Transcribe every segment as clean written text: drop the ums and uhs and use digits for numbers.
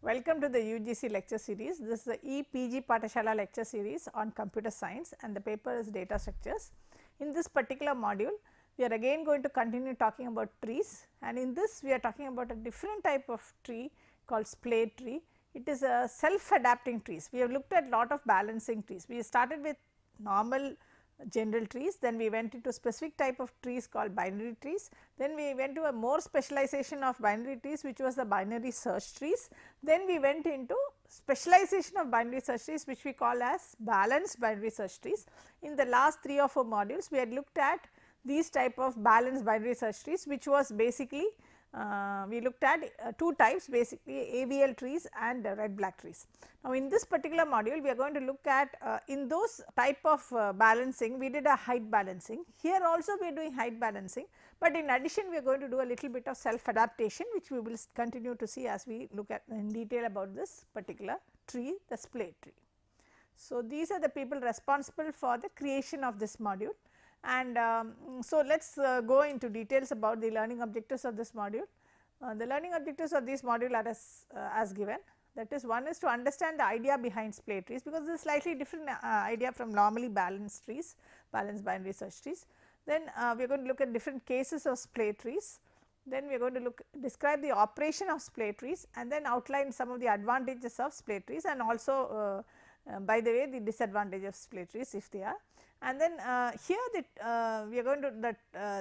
Welcome to the UGC lecture series. This is the EPG Pathashala lecture series on computer science and the paper is data structures. In this particular module, we are again going to continue talking about trees, and in this we are talking about a different type of tree called splay tree. It is a self adapting trees. We have looked at lot of balancing trees. We started with normal general trees, then we went into specific type of trees called binary trees, then we went to a more specialization of binary trees which was the binary search trees, then we went into specialization of binary search trees which we call as balanced binary search trees. In the last 3 or 4 modules we had looked at these type of balanced binary search trees, which was basically we looked at 2 types, basically AVL trees and red black trees. Now, in this particular module we are going to look at in those type of balancing we did a height balancing. Here also we are doing height balancing, but in addition we are going to do a little bit of self adaptation which we will continue to see as we look at in detail about this particular tree, the splay tree. So, these are the people responsible for the creation of this module. And so, let us go into details about the learning objectives of this module. The learning objectives of this module are as given, that is, one is to understand the idea behind splay trees, because this is slightly different idea from normally balanced trees, balanced binary search trees. Then we are going to look at different cases of splay trees, then we are going to describe the operation of splay trees and then outline some of the advantages of splay trees and also by the way the disadvantages of splay trees if they are. And then here we are going to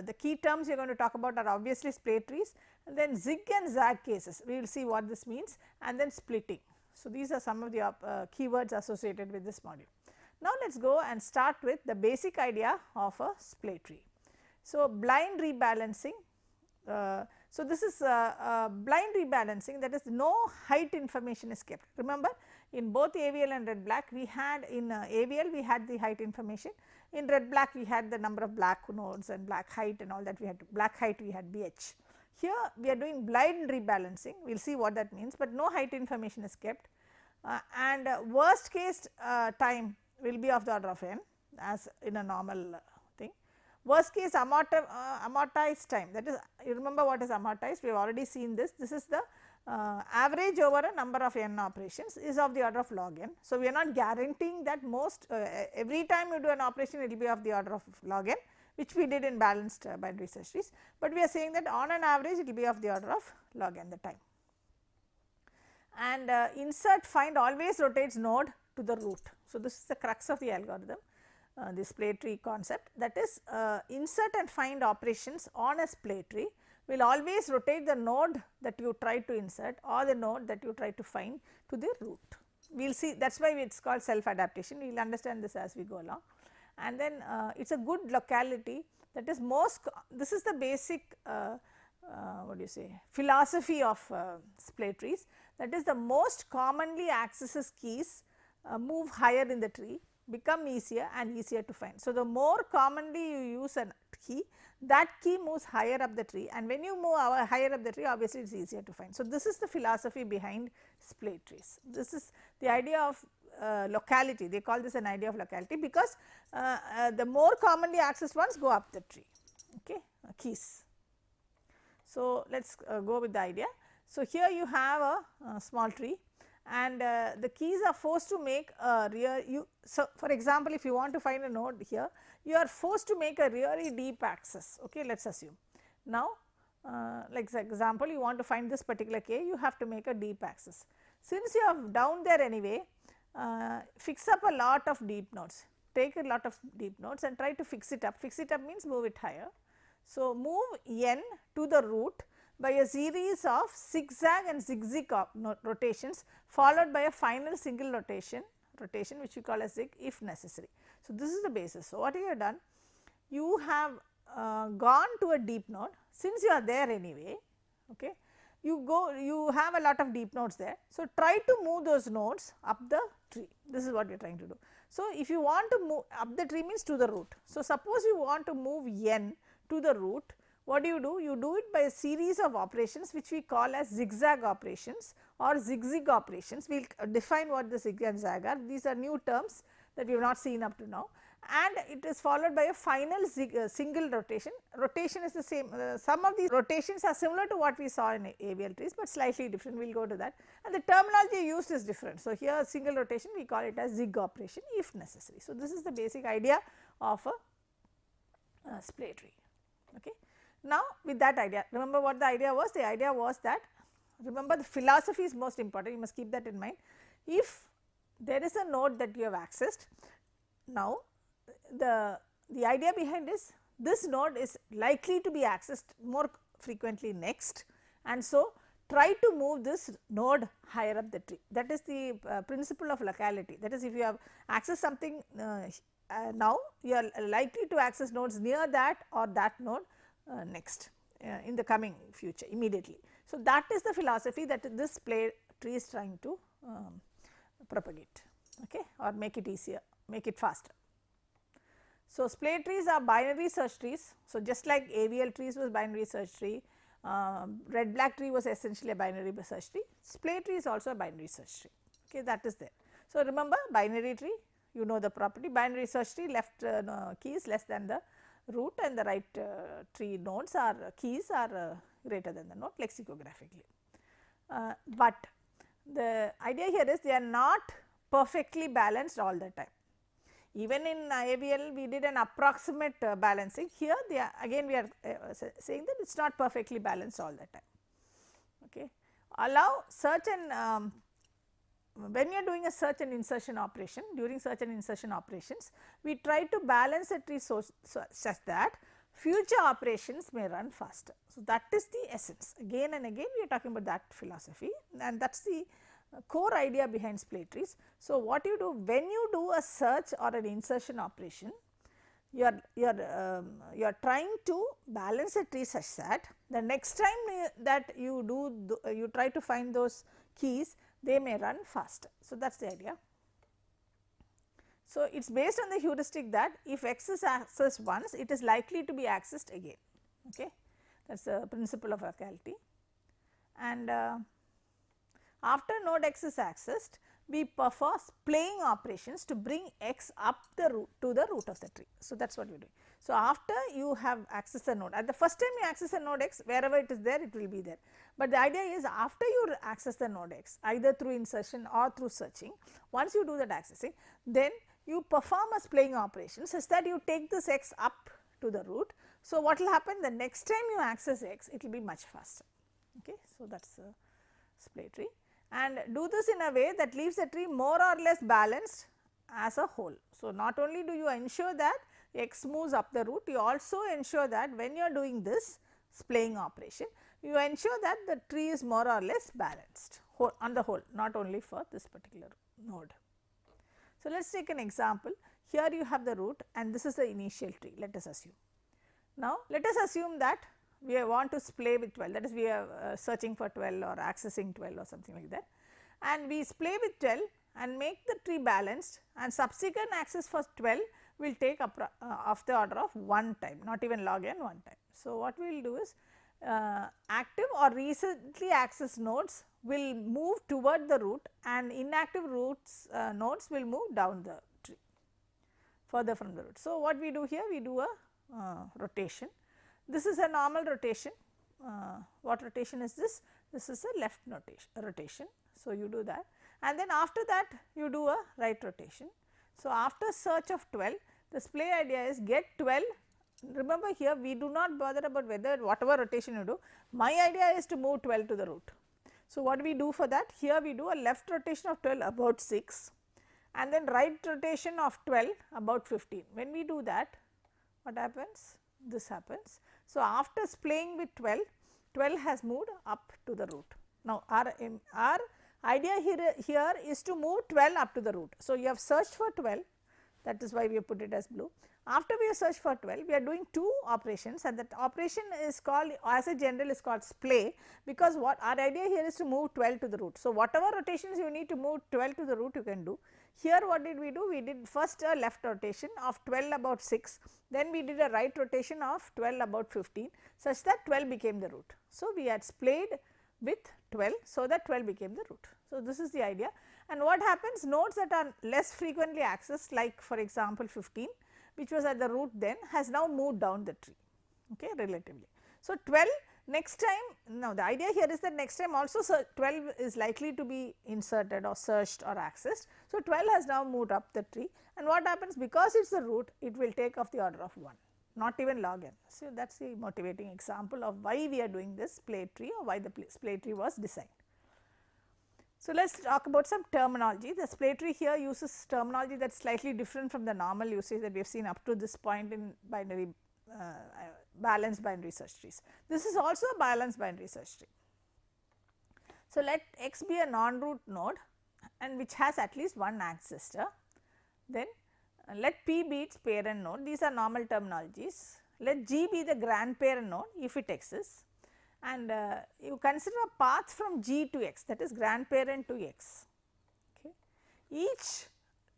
the key terms we are going to talk about are obviously splay trees, and then zig and zag cases we will see what this means, and then splitting. So, these are some of the keywords associated with this module. Now, let us go and start with the basic idea of a splay tree. So, blind rebalancing. So, this is blind rebalancing, that is no height information is kept. Remember, in both AVL and red black we had in AVL we had the height information, in red black we had the number of black nodes and black height and all that, we had black height we had BH. Here we are doing blind rebalancing, we will see what that means, but no height information is kept and worst case time will be of the order of n as in a normal thing. Worst case amortized time, that is, you remember what is amortized, we have already seen this. This is the average over a number of n operations is of the order of log n. So, we are not guaranteeing that most every time you do an operation it will be of the order of log n, which we did in balanced binary search trees, but we are saying that on an average it will be of the order of log n the time. And insert find always rotates node to the root. So, this is the crux of the algorithm. This splay tree concept, that is insert and find operations on a splay tree will always rotate the node that you try to insert or the node that you try to find to the root. We will see, that is why it is called self adaptation, we will understand this as we go along. And then it is a good locality, that is this is the basic what do you say philosophy of splay trees, that is the most commonly accessed keys move higher in the tree, become easier and easier to find. So, the more commonly you use a key, that key moves higher up the tree, and when you move higher up the tree obviously it is easier to find. So, this is the philosophy behind splay trees. This is the idea of locality, they call this an idea of locality, because the more commonly accessed ones go up the tree, okay, keys. So, let us go with the idea. So, here you have a small tree and the keys are forced to make a so for example, if you want to find a node here, you are forced to make a really deep access, okay, let us assume. Now, like for example, you want to find this particular k, you have to make a deep access. Since you are down there anyway, fix up a lot of deep nodes, take a lot of deep nodes and try to fix it up means move it higher. So, move n to the root by a series of zigzag and zig-zig rotations followed by a final single rotation which we call as zig if necessary. So, this is the basis. So, what you have done? You have gone to a deep node, since you are there anyway, okay, you have a lot of deep nodes there. So, try to move those nodes up the tree, this is what you are trying to do. So, if you want to move up the tree means to the root. So, suppose you want to move n to the root, what do? You do it by a series of operations which we call as zigzag operations or zig-zig operations. We will define what the zig and zag are. These are new terms that we have not seen up to now, and it is followed by a final single rotation. Rotation is the same, some of these rotations are similar to what we saw in AVL trees, but slightly different, we will go to that, and the terminology used is different. So, here single rotation we call it as Zig operation if necessary. So, this is the basic idea of a splay tree. Okay. Now, with that idea, remember what the idea was? The idea was that, remember the philosophy is most important, you must keep that in mind. If there is a node that you have accessed, now the idea behind this node is likely to be accessed more frequently next, and so try to move this node higher up the tree. That is the principle of locality. That is, if you have accessed something now, you are likely to access nodes near that or that node next in the coming future immediately. So, that is the philosophy that this splay tree is trying to propagate, okay, or make it easier, make it faster. So, splay trees are binary search trees. So, just like AVL trees was binary search tree, red black tree was essentially a binary search tree, splay tree is also a binary search tree, okay, that is there. So, remember binary tree, you know the property, binary search tree, left keys less than the root and the right tree nodes are keys are greater than the node lexicographically. But the idea here is they are not perfectly balanced all the time. Even in AVL we did an approximate balancing, here they are again we are saying that it is not perfectly balanced all the time. Okay. Allow search and when you are doing a search and insertion operation, during search and insertion operations, we try to balance a tree such that future operations may run faster. So, that is the essence, again and again we are talking about that philosophy, and that is the core idea behind splay trees. So, what you do when you do a search or an insertion operation, you are trying to balance a tree such that the next time that you do you try to find those keys, they may run faster. So, that is the idea. So, it is based on the heuristic that if X is accessed once, it is likely to be accessed again, okay. That is the principle of locality. And after node X is accessed, we perform splaying operations to bring X up the root to the root of the tree. So, that is what we are doing. So, after you have accessed a node, at the first time you access a node X, wherever it is there, it will be there. But the idea is after you access the node X, either through insertion or through searching, once you do that accessing, then you perform a splaying operation such that you take this X up to the root. So, what will happen the next time you access X, it will be much faster, okay. So, that is a splay tree, and do this in a way that leaves the tree more or less balanced as a whole. So, not only do you ensure that X moves up the root, you also ensure that when you are doing this splaying operation, you ensure that the tree is more or less balanced on the whole, not only for this particular node. So, let us take an example. Here you have the root and this is the initial tree, let us assume. Now, let us assume that we want to splay with 12, that is we are searching for 12 or accessing 12 or something like that, and we splay with 12 and make the tree balanced, and subsequent access for 12 will take of the order of 1 time, not even log n, 1 time. So, what we will do is active or recently accessed nodes will move toward the root and inactive roots nodes will move down the tree further from the root. So, what we do here? We do a rotation. This is a normal rotation. What rotation is this? This is a left rotation. So, you do that, and then after that you do a right rotation. So, after search of 12, the splay idea is get 12. Remember here we do not bother about whether whatever rotation you do, my idea is to move 12 to the root. So, what we do for that? Here we do a left rotation of 12 about 6 and then right rotation of 12 about 15. When we do that, what happens? This happens. So, after splaying with 12, 12 has moved up to the root. Now, our idea here is to move 12 up to the root. So, you have searched for 12, that is why we have put it as blue. After we have searched for 12, we are doing 2 operations, and that operation is called, as a general, is called splay, because what our idea here is to move 12 to the root. So, whatever rotations you need to move 12 to the root, you can do. Here what did we do? We did first a left rotation of 12 about 6, then we did a right rotation of 12 about 15, such that 12 became the root. So, we had splayed with 12, so that 12 became the root. So, this is the idea. And what happens? Nodes that are less frequently accessed, like for example 15, which was at the root then has now moved down the tree, okay, relatively. So, 12 next time, now the idea here is that next time also 12 is likely to be inserted or searched or accessed. So, 12 has now moved up the tree, and what happens, because it is the root, it will take off the order of 1, not even log n. So, that is the motivating example of why we are doing this Splay tree or why the Splay tree was designed. So, let us talk about some terminology. The Splay tree here uses terminology that is slightly different from the normal usage that we have seen up to this point in binary balanced binary search trees. This is also a balanced binary search tree. So, let x be a non-root node and which has at least one ancestor, then let p be its parent node. These are normal terminologies. Let g be the grandparent node if it exists, and you consider a path from g to x, that is grandparent to x. Okay. Each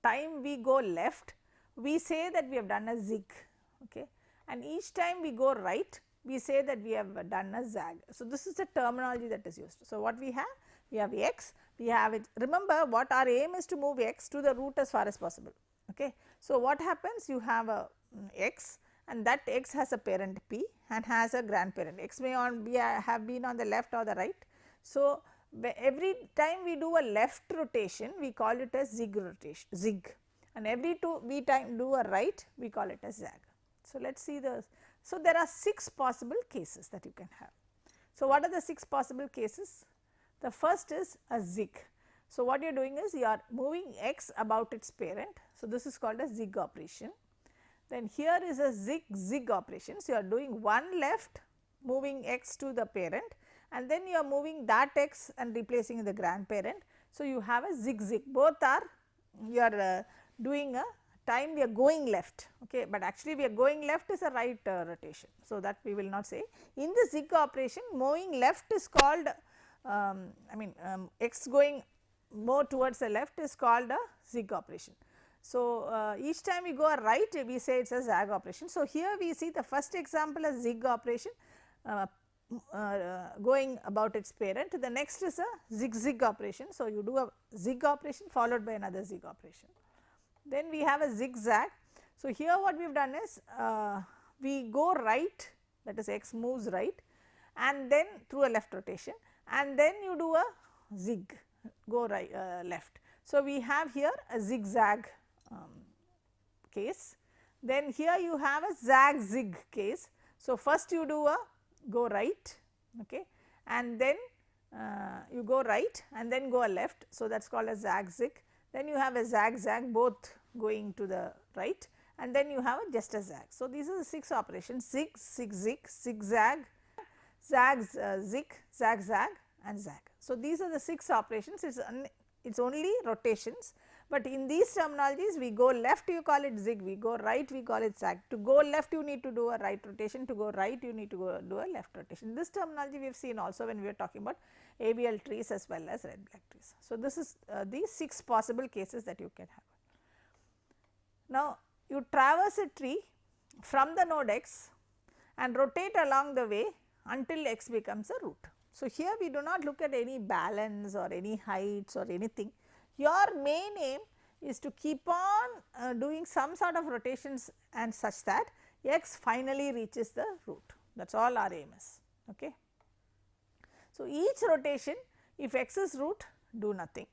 time we go left, we say that we have done a zig, okay, and each time we go right, we say that we have done a zag. So, this is the terminology that is used. So, what we have x, we have it, remember what our aim is to move x to the root as far as possible. Okay. So, what happens, you have a x and that x has a parent p and has a grandparent, x may have been on the left or the right. So, every time we do a left rotation, we call it as zig rotation, zig, and every time do a right, we call it as zag. So, let us see the, so there are 6 possible cases that you can have. So, what are the 6 possible cases? The first is a zig. So, what you are doing is you are moving x about its parent. So, this is called a zig operation. Then here is a zig-zig operation. So, you are doing one left, moving x to the parent, and then you are moving that x and replacing the grandparent. So, you have a zig-zig, both are you are doing a time we are going left, okay, but actually we are going left is a right rotation. So, that we will not say. In the zig operation, moving left is called x going more towards the left is called a zig operation. So, each time we go right, we say it is a zag operation. So, here we see the first example as zig operation going about its parent, the next is a zig-zig operation. So, you do a zig operation followed by another zig operation. Then we have a zigzag. So, here what we have done is we go right, that is x moves right, and then through a left rotation, and then you do a zig, go right left. So, we have here a zigzag case, then here you have a zag-zig case. So, first you do a go right, okay, and then you go right and then go a left. So, that is called a zag-zig. Then you have a zag-zag, both going to the right, and then you have just a zag. So, these are the 6 operations: zig, zig-zig, zigzag, zag-zig, zag-zag and zag. So, these are the 6 operations. It is only rotations, but in these terminologies we go left, you call it zig, we go right, we call it zag. To go left, you need to do a right rotation, to go right, you need to do a left rotation. This terminology we have seen also when we were talking about ABL trees as well as red black trees. So, this is these 6 possible cases that you can have. Now, you traverse a tree from the node x and rotate along the way until x becomes a root. So, here we do not look at any balance or any heights or anything. Your main aim is to keep on doing some sort of rotations and such that x finally reaches the root. That is all our aim is. Okay. So, each rotation, if x is root, do nothing.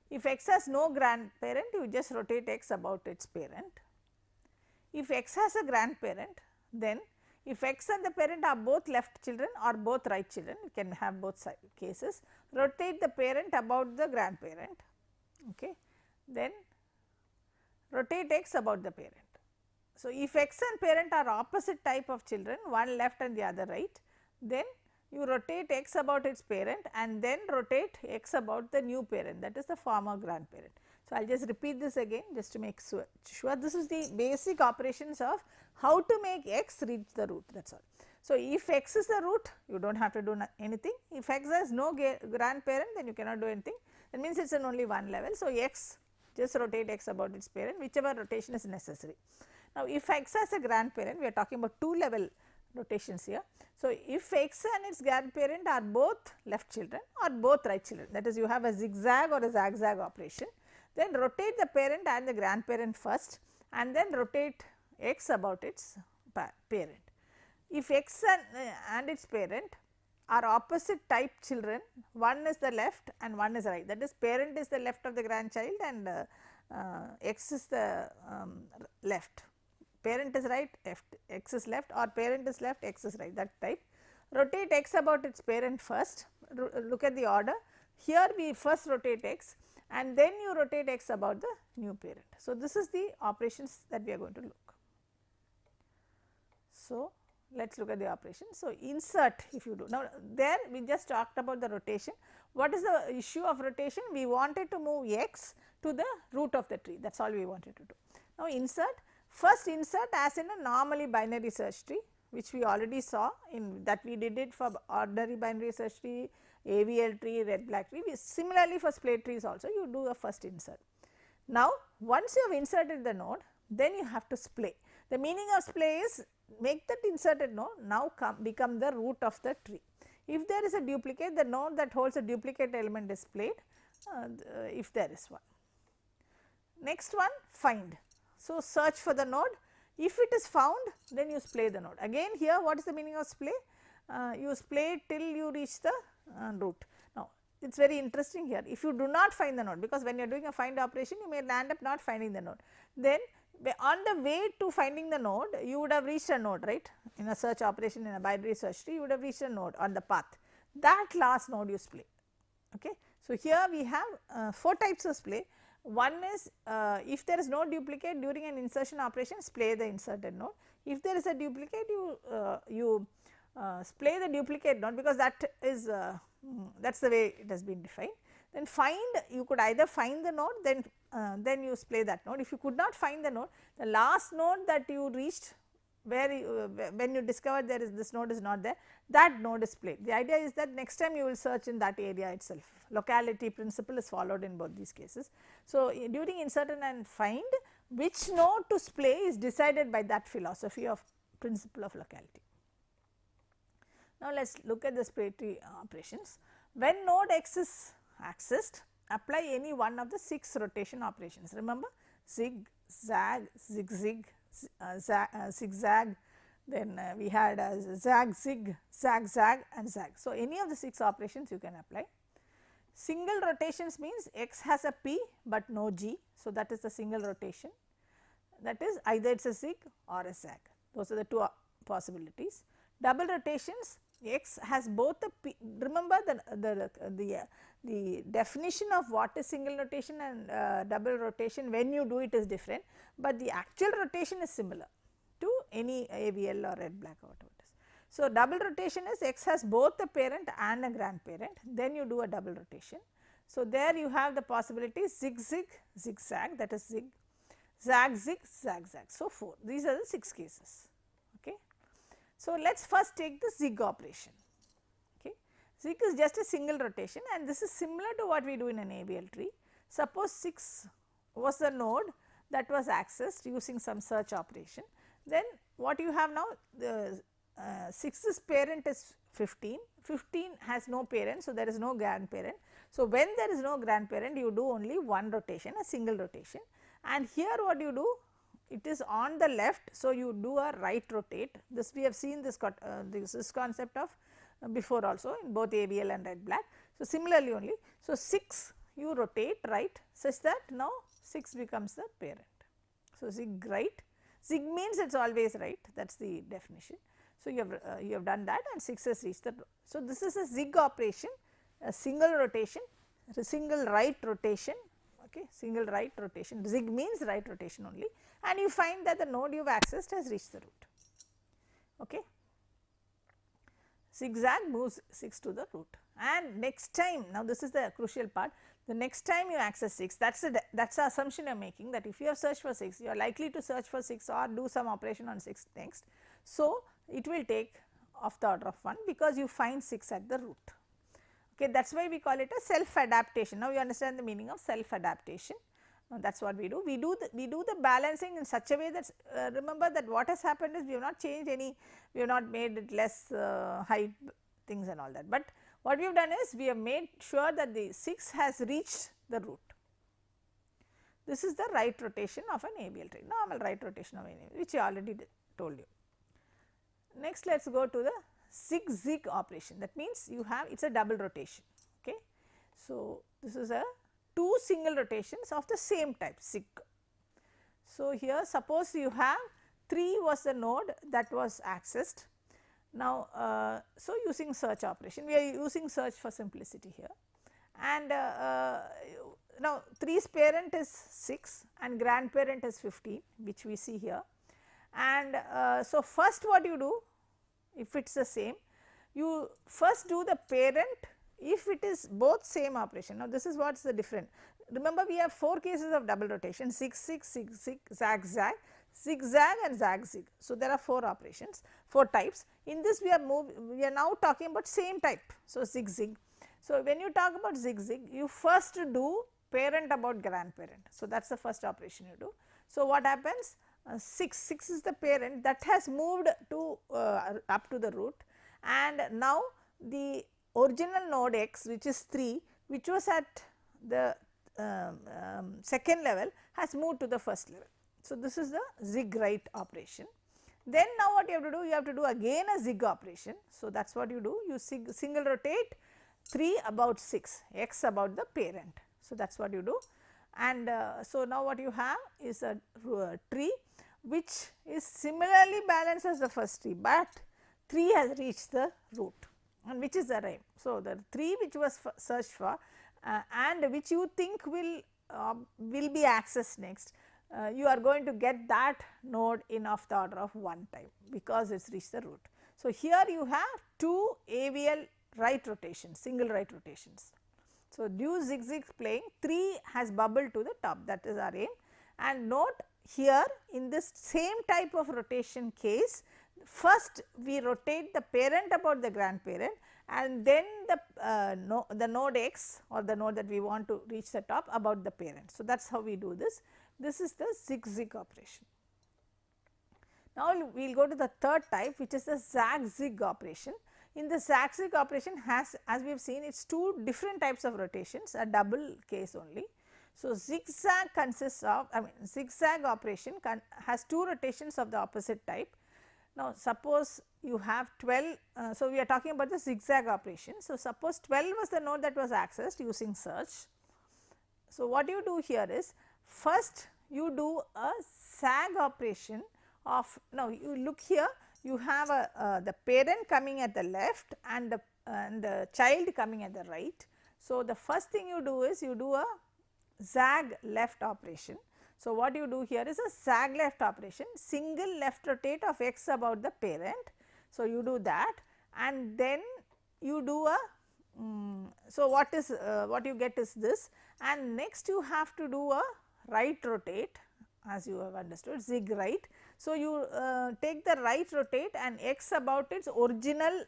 If x has no grandparent, you just rotate x about its parent. If x has a grandparent, then if x and the parent are both left children or both right children, you can have both cases, rotate the parent about the grandparent, okay. Then rotate x about the parent. So, if x and parent are opposite type of children, one left and the other right, then you rotate x about its parent and then rotate x about the new parent, that is the former grandparent. So, I will just repeat this again just to make sure. This is the basic operations of how to make x reach the root, that is all. So, if x is the root, you do not have to do anything. If x has no grandparent, then you cannot do anything. That means it is in only one level. So, x, just rotate x about its parent, whichever rotation is necessary. Now, if x has a grandparent, we are talking about 2 level rotations here. So, if x and its grandparent are both left children or both right children, that is you have a zigzag or a zag-zag operation, then rotate the parent and the grandparent first and then rotate x about its parent. If x and its parent are opposite type children, one is the left and one is right, that is parent is the left of the grandchild and x is the left, parent is right, x is left, or parent is left, x is right, that type. Rotate x about its parent first, look at the order. Here we first rotate x and then you rotate x about the new parent. So, this is the operations that we are going to look. So, let us look at the operation. So, insert if you do. Now, there we just talked about the rotation. What is the issue of rotation? We wanted to move x to the root of the tree, that is all we wanted to do. Now, insert, first insert as in a normally binary search tree, which we already saw in that we did it for ordinary binary search tree, AVL tree, red black tree. Similarly, for Splay trees also you do a first insert. Now, once you have inserted the node, then you have to splay. The meaning of splay is make that inserted node now become the root of the tree. If there is a duplicate, the node that holds a duplicate element is splayed if there is one. Next one, find. So, search for the node. If it is found, then you splay the node. Again here, what is the meaning of splay? You splay till you reach the root. Now, it is very interesting here. If you do not find the node, because when you are doing a find operation, you may land up not finding the node. Then on the way to finding the node, you would have reached a node, right? In a search operation, in a binary search tree, you would have reached a node on the path. That last node you splay. Okay. So, here we have 4 types of splay. One is if there is no duplicate during an insertion operation, splay the inserted node. If there is a duplicate, you splay the duplicate node, because that is that is the way it has been defined. Then find, you could either find the node, then you splay that node. If you could not find the node, the last node that you reached, where when you discover there is this node is not there, that node is splayed. The idea is that next time you will search in that area itself. Locality principle is followed in both these cases. So, during insert and find, which node to splay is decided by that philosophy of principle of locality. Now, let us look at the Splay tree operations. When node x is accessed, apply any one of the 6 rotation operations. Remember, zig, zag, zig-zig, zigzag, then we had zag-zig, zag-zag and zag. So, any of the 6 operations you can apply. Single rotations means x has a p, but no g. So, that is the single rotation, that is either it is a zig or a zag, those are the 2 possibilities. Double rotations, x has both a p. Remember the definition of what is single rotation and double rotation, when you do it is different, but the actual rotation is similar to any AVL or red black or whatever it is. So, double rotation is x has both a parent and a grandparent, then you do a double rotation. So, there you have the possibility zig-zig, zigzag, that is zig, zag-zig, zag-zag. So, 4, these are the 6 cases. Okay. So, let us first take the zig operation. Okay. Zig is just a single rotation, and this is similar to what we do in an AVL tree. Suppose 6 was the node that was accessed using some search operation, then what you have now, the 6's parent is 15, 15 has no parent, so there is no grandparent. So, when there is no grandparent, you do only one rotation, a single rotation, and here what you do, it is on the left. So, you do a right rotate. This we have seen this concept of before also in both AVL and red black. So, similarly only. So, 6 you rotate right such that now 6 becomes the parent. So, zig right, zig means it is always right, that is the definition. So, you have done that and 6 has reached the. So, this is a zig operation, a single rotation, a single right rotation, okay, single right rotation, zig means right rotation only, and you find that the node you have accessed has reached the root. Okay. Zigzag moves 6 to the root, and next time, now this is the crucial part, the next time you access 6, that is the assumption you are making, that if you have searched for 6, you are likely to search for 6 or do some operation on 6 next. So, it will take of the order of 1, because you find 6 at the root. Okay, that is why we call it a self adaptation. Now, you understand the meaning of self adaptation. That is what we do. We do the balancing in such a way that remember that what has happened is we have not changed any, we have not made it less height things and all that, but what we have done is we have made sure that the 6 has reached the root. This is the right rotation of an ABL tree, normal right rotation of an ABL, which I already told you. Next, let us go to the Zig-Zig operation. That means you have, it is a double rotation. Okay. So, this is a two single rotations of the same type Zig. So, here suppose you have 3 was the node that was accessed. Now, so using search operation, we are using search for simplicity here, and now 3's parent is 6 and grandparent is 15, which we see here. And so, first what you do, if it is the same, you first do the parent if it is both same operation. Now, this is what is the difference. Remember, we have 4 cases of double rotation: Zig-Zig, Zig-Zig, Zag-Zag, Zig-Zag and Zag-Zig. So, there are 4 operations, 4 types. In this we are now talking about same type. So, Zig-Zig. So, when you talk about Zig-Zig, you first do parent about grandparent. So, that is the first operation you do. So, what happens? 6 is the parent that has moved to up to the root, and now the original node x, which is 3, which was at the second level, has moved to the first level. So, this is the zig right operation. Then now what you have to do? You have to do again a zig operation. So, that is what you do, you single rotate 3 about 6, x about the parent. So, that is what you do. And so, now what you have is a tree which is similarly balanced as the first tree, but 3 has reached the root, and which is the rhyme. So, the 3 which was searched for and which you think will be accessed next, you are going to get that node in of the order of 1 time, because it has reached the root. So, here you have 2 AVL right rotations, single right rotations. So, due zig-zig playing, 3 has bubbled to the top, that is our aim. And note here, in this same type of rotation case, first we rotate the parent about the grandparent, and then the node x, or the node that we want to reach the top, about the parent. So, that is how we do this. This is the Zig-Zig operation. Now, we will go to the third type, which is the Zag-Zig operation. In the Zag-Zig operation, as we have seen, it is 2 different types of rotations, a double case only. So, zigzag consists of, zigzag operation has 2 rotations of the opposite type. Now, suppose you have 12, so we are talking about the zigzag operation. So, suppose 12 was the node that was accessed using search. So, what you do here is, first you do a zag operation of, now you look here, you have the parent coming at the left and the child coming at the right. So, the first thing you do is you do a zag left operation. So, what you do here is a zag left operation, single left rotate of x about the parent. So, you do that, and then you do a so what you get is this, and next you have to do a right rotate, as you have understood, zig right. So, you take the right rotate and x about its original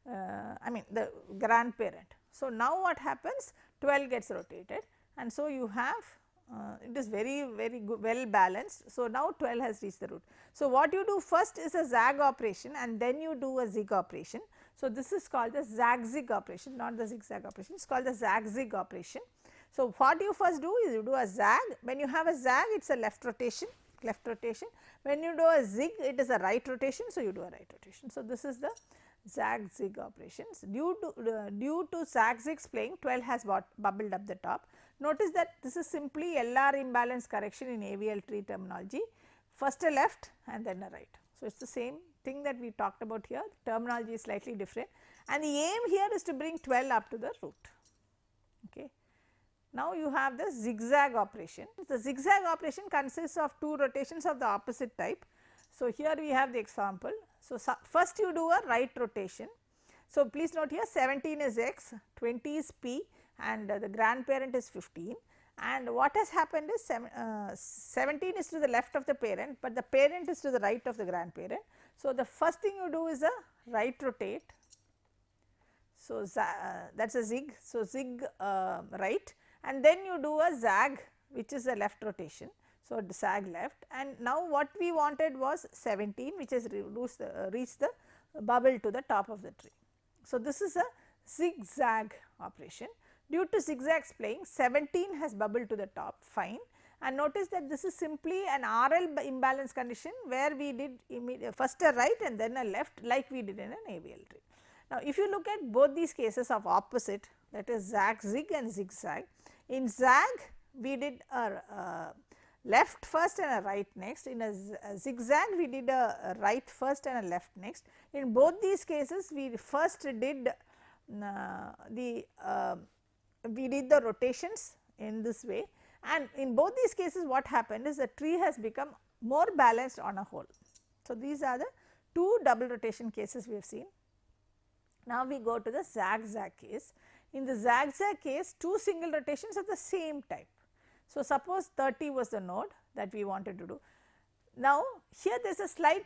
the grandparent. So, now what happens? 12 gets rotated, and so you have it is very good, well balanced. So, now 12 has reached the root. So, what you do first is a zag operation, and then you do a zig operation. So, this is called the Zag-Zig operation, not the zigzag operation, it is called the Zag-Zig operation. So, what you first do is you do a zag. When you have a zag, it is a left rotation. When you do a zig, it is a right rotation. So, you do a right rotation. So, this is the Zag-Zig operations. Due to Zag-Zig's playing, 12 has bubbled up the top. Notice that this is simply LR imbalance correction in AVL tree terminology, first a left and then a right. So, it is the same thing that we talked about here, the terminology is slightly different, and the aim here is to bring 12 up to the root. Okay. Now, you have the zigzag operation. The zigzag operation consists of 2 rotations of the opposite type. So, here we have the example. So, first you do a right rotation. So, please note here 17 is x, 20 is p, and the grandparent is 15, and what has happened is 17 is to the left of the parent, but the parent is to the right of the grandparent. So, the first thing you do is a right rotate. So, that is a zig. So, zig right, and then you do a zag, which is a left rotation. So, zag left, and now what we wanted was 17, which has reached the bubble to the top of the tree. So, this is a zigzag operation. Due to zigzag playing, 17 has bubbled to the top, fine, and notice that this is simply an RL imbalance condition where we did first a right and then a left like we did in an AVL tree. Now, if you look at both these cases of opposite, that is Zag-Zig and Zig-Zag, in Zag we did a left first and a right next, in a Zig-Zag we did a right first and a left next. In both these cases we first did the rotations in this way, and in both these cases what happened is the tree has become more balanced on a whole. So, these are the two double rotation cases we have seen. Now, we go to the Zag-Zag case. In the Zag-Zag case, two single rotations of the same type. So, suppose 30 was the node that we wanted to do. Now, here there is a slight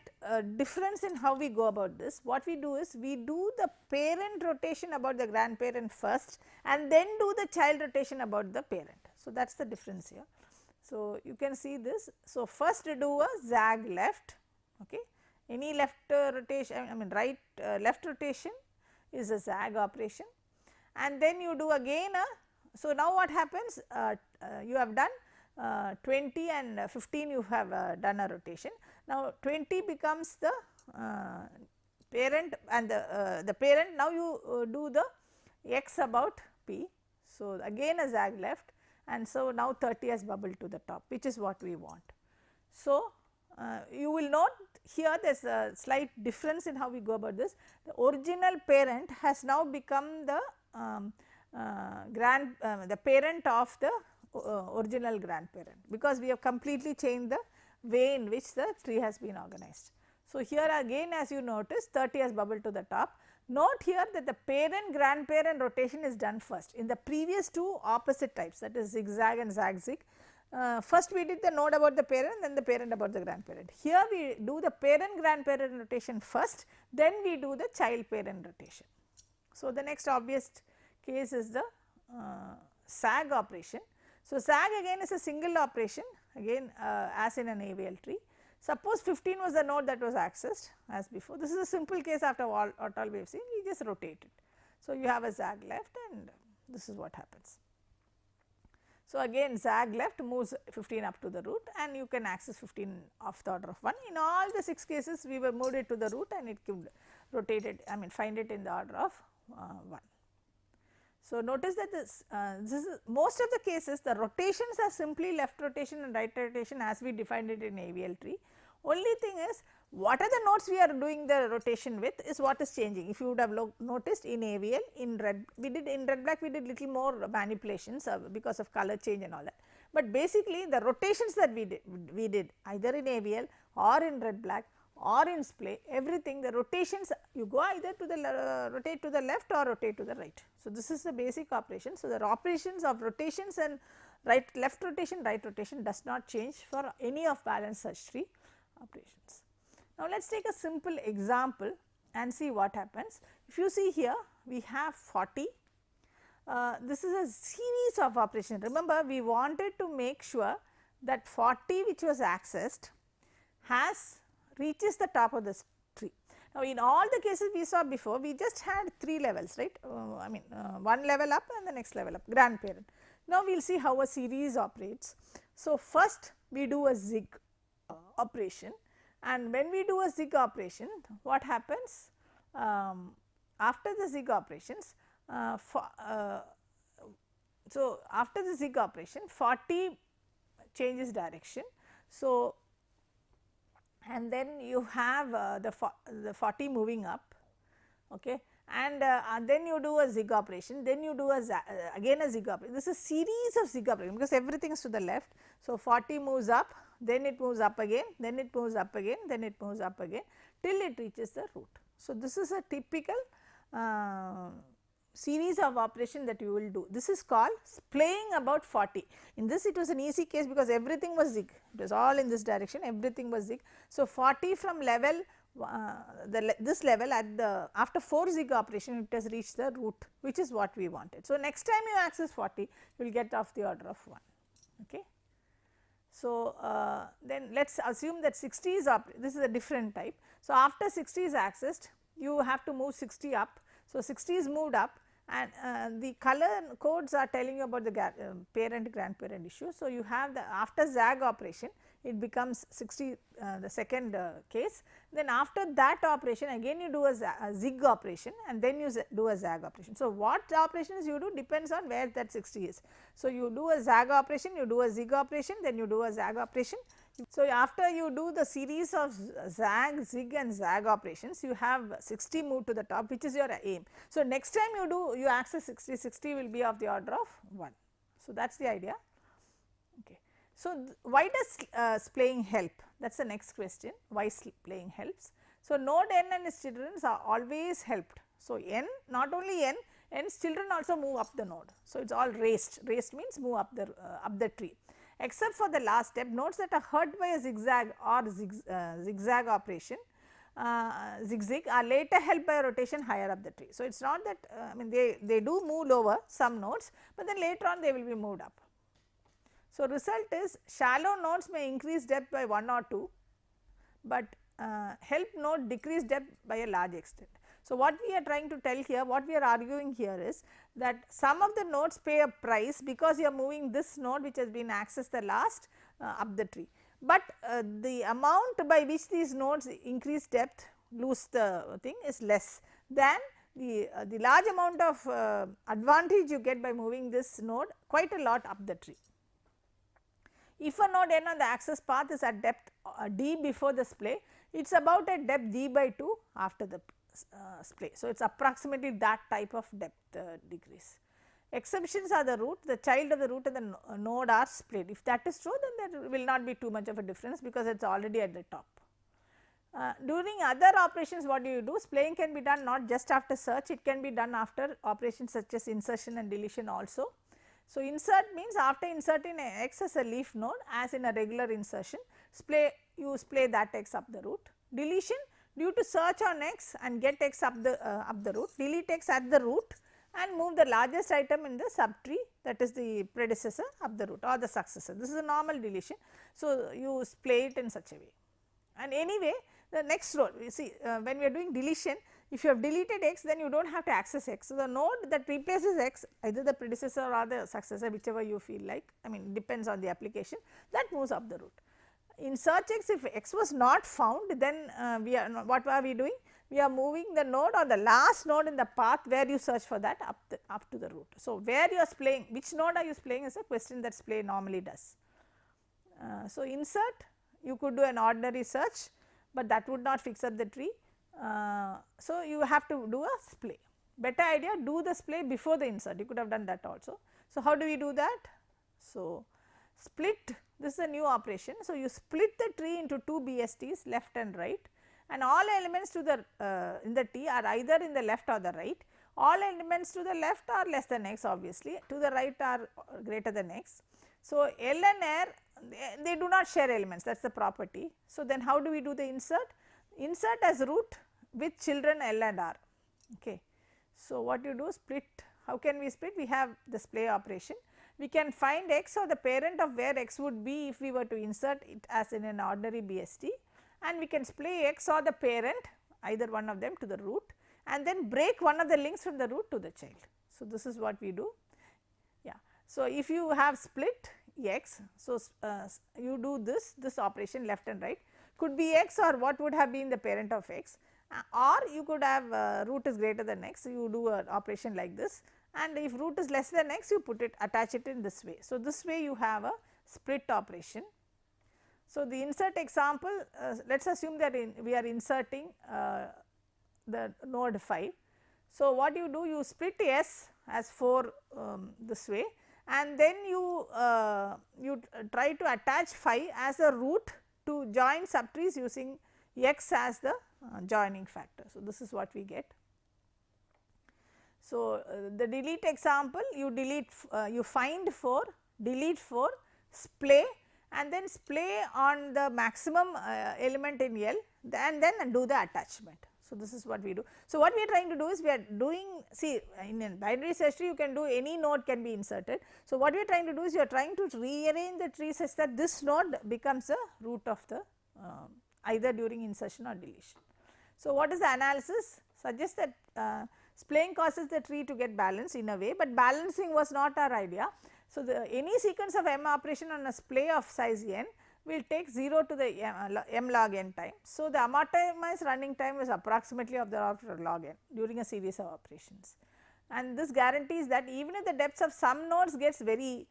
difference in how we go about this. What we do is we do the parent rotation about the grandparent first and then do the child rotation about the parent. So, that is the difference here. So, you can see this. So, first do a Zag left, okay. Any left rotation, I mean right left rotation is a Zag operation, and then you do again a. So, now what happens, you have done 20 and 15 you have done a rotation. Now, 20 becomes the parent and the parent, now you do the x about p. So, again a Zag left, and so now 30 has bubbled to the top, which is what we want. So, you will note here there is a slight difference in how we go about this. The original parent has now become the the parent of the original grandparent, because we have completely changed the way in which the tree has been organized. So, here again as you notice 30 has bubbled to the top. Note here that the parent grandparent rotation is done first. In the previous two opposite types, that is Zig-Zag and Zag-Zig, first we did the node about the parent, then the parent about the grandparent. Here we do the parent grandparent rotation first, then we do the child parent rotation. So, the next obvious case is the Zag operation. So, Zag again is a single operation, again as in an AVL tree. Suppose 15 was the node that was accessed as before. This is a simple case after what all we have seen, we just rotate it. So, you have a Zag left and this is what happens. So, again Zag left moves 15 up to the root and you can access 15 of the order of 1. In all the 6 cases we were moved it to the root and it could rotate it, I mean find it in the order of 1. So, notice that this is most of the cases the rotations are simply left rotation and right rotation as we defined it in AVL tree. Only thing is what are the nodes we are doing the rotation with is what is changing. If you would have noticed in AVL, in red we did, in red black we did little more manipulations because of color change and all that. But basically the rotations that we did either in AVL or in red black or in Splay, everything the rotations you go either to the rotate to the left or rotate to the right. So, this is the basic operation. So, the operations of rotations and right left rotation right rotation does not change for any of balanced search tree operations. Now, let us take a simple example and see what happens. If you see here we have 40, this is a series of operations. Remember we wanted to make sure that 40 which was accessed reaches the top of this tree. Now, in all the cases we saw before we just had 3 levels, right, I mean one level up and the next level up grandparent. Now, we will see how a series operates. So, first we do a Zig operation, and when we do a Zig operation what happens after the Zig operations so after the Zig operation 40 changes direction. So, and then you have the 40 moving up, okay, and then you do a Zig operation, then you do again a Zig operation. This is a series of Zig operation because everything is to the left. So, 40 moves up, then it moves up again, then it moves up again, then it moves up again till it reaches the root. So, this is a typical series of operation that you will do. This is called splaying about 40. In this it was an easy case because everything was Zig, it was all in this direction, everything was Zig. So, 40 from level this level at the after 4 Zig operation it has reached the root, which is what we wanted. So, next time you access 40 you will get off the order of 1. Okay. So, then let us assume that 60 is up, this is a different type. So, after 60 is accessed you have to move 60 up. So, 60 is moved up and the color codes are telling you about the parent grandparent issue. So, you have the after Zag operation it becomes 60 the second case, then after that operation again you do a Zig operation and then you do a Zag operation. So, what operations you do depends on where that 60 is. So, you do a Zag operation, you do a Zig operation, then you do a Zag operation. So, after you do the series of Zag, Zig and Zag operations, you have 60 move to the top, which is your aim. So, next time you do you access 60, 60 will be of the order of 1. So, that is the idea. Okay. So, why does splaying help? That is the next question, why splaying helps. So, node n and its children are always helped. So, n not only n's children also move up the node. So, it is all raised means move up the tree, except for the last step. Nodes that are hurt by a zigzag or zigzag operation zig-zig are later helped by a rotation higher up the tree. So, it is not that I mean they do move lower some nodes, but then later on they will be moved up. So, result is shallow nodes may increase depth by 1 or 2, but help node decrease depth by a large extent. So, what we are trying to tell here, what we are arguing here is that some of the nodes pay a price because you are moving this node which has been accessed the last up the tree, but the amount by which these nodes increase depth lose the thing is less than the large amount of advantage you get by moving this node quite a lot up the tree. If a node n on the access path is at depth d before the splay, it is about at depth d by 2 after the splay. So, it is approximately that type of depth decrease. Exceptions are the root, the child of the root and the node are split. If that is true, then there will not be too much of a difference because it is already at the top. During other operations, what do? Splaying can be done not just after search, it can be done after operations such as insertion and deletion also. So, insert means after inserting x as a leaf node as in a regular insertion, you splay that x up the root. Deletion, due to search on x and get x up the root, delete x at the root and move the largest item in the subtree, that is the predecessor up the root or the successor. This is a normal deletion. So, you splay it in such a way. And anyway, the next row, you see when we are doing deletion, if you have deleted x, then you do not have to access x. So, the node that replaces x, either the predecessor or the successor, whichever you feel like, I mean depends on the application, that moves up the root. In search x, if x was not found, then what are we doing? We are moving the node or the last node in the path where you search for that up to the root. So, where you are splaying, which node are you splaying is a question that splay normally does. So, insert, you could do an ordinary search, but that would not fix up the tree. So, you have to do a splay. Better idea, do the splay before the insert, you could have done that also. So, how do we do that? So, split, this is a new operation. So, you split the tree into 2 BSTs left and right, and all elements to the in the T are either in the left or the right. All elements to the left are less than x obviously, to the right are greater than x. So, L and R they do not share elements, that is the property. So, then how do we do the insert? Insert as root with children L and R. Okay. So, what you do split, how can we split? We have the splay operation. We can find x or the parent of where x would be if we were to insert it as in an ordinary BST, and we can splay x or the parent either one of them to the root and then break one of the links from the root to the child. So, this is what we do. Yeah. So, if you have split x, so you do this operation left and right, could be x or what would have been the parent of x, or you could have root is greater than x, so you do an operation like this, and if root is less than x, you put it, attach it in this way. So, this way you have a split operation. So, the insert example, let us assume that we are inserting the node 5. So, what you do, you split S as 4 this way, and then you try to attach 5 as a root to join subtrees using x as the joining factor. So, this is what we get. So, the delete example, you delete you find 4, delete 4, splay and then splay on the maximum element in L and then do the attachment. So, this is what we do. So, what we are trying to do is we are doing, see in a binary search tree you can do any node can be inserted. So, what we are trying to do is you are trying to rearrange the tree such that this node becomes the root of the either during insertion or deletion. So, what is the analysis? Suggests that Splaying causes the tree to get balanced in a way, but balancing was not our idea. So, any sequence of m operation on a splay of size n will take 0 to the m log n time. So, the amortized running time is approximately of the order of log n during a series of operations, and this guarantees that even if the depths of some nodes gets very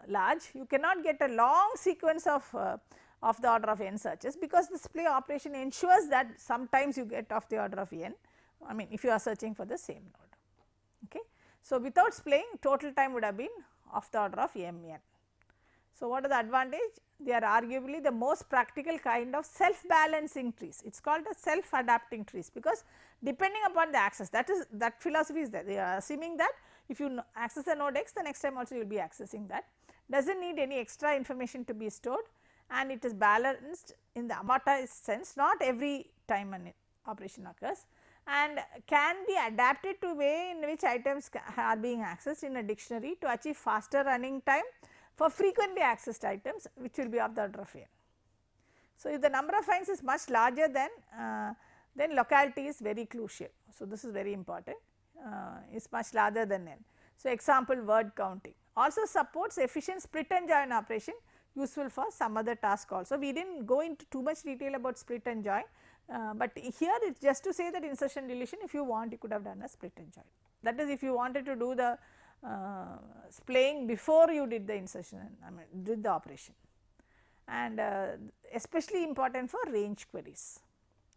large, you cannot get a long sequence of the order of n searches, because the splay operation ensures that sometimes you get of the order of n, I mean if you are searching for the same node. Okay. So, without splaying, total time would have been of the order of mn. So, what are the advantage? They are arguably the most practical kind of self balancing trees. It is called a self adapting trees, because depending upon the access, that philosophy is there. They are assuming that if you access the node x, the next time also you will be accessing that, does not need any extra information to be stored, and it is balanced in the amortized sense, not every time an operation occurs, and can be adapted to way in which items are being accessed in a dictionary to achieve faster running time for frequently accessed items, which will be of the order of n. So, if the number of finds is much larger then locality is very crucial. So, this is very important, is much larger than n. So, example word counting also supports efficient split and join operation, useful for some other task also. We did not go into too much detail about split and join, but here it is just to say that insertion deletion, if you want you could have done a split and join. That is, if you wanted to do the splaying before you did the insertion, I mean did the operation, and especially important for range queries.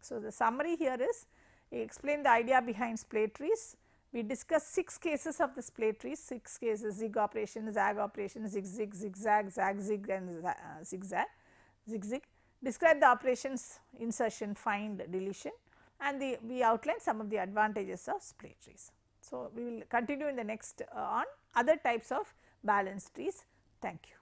So, the summary here is, we explain the idea behind splay trees. We discussed 6 cases of the splay trees, 6 cases: Zig operation, Zag operation, Zig-Zig, Zig-Zag, Zag-Zig and Zig-Zag, Zig-Zig. Describe the operations insertion, find, deletion, and we outline some of the advantages of splay trees. So, we will continue in the next on other types of balanced trees. Thank you.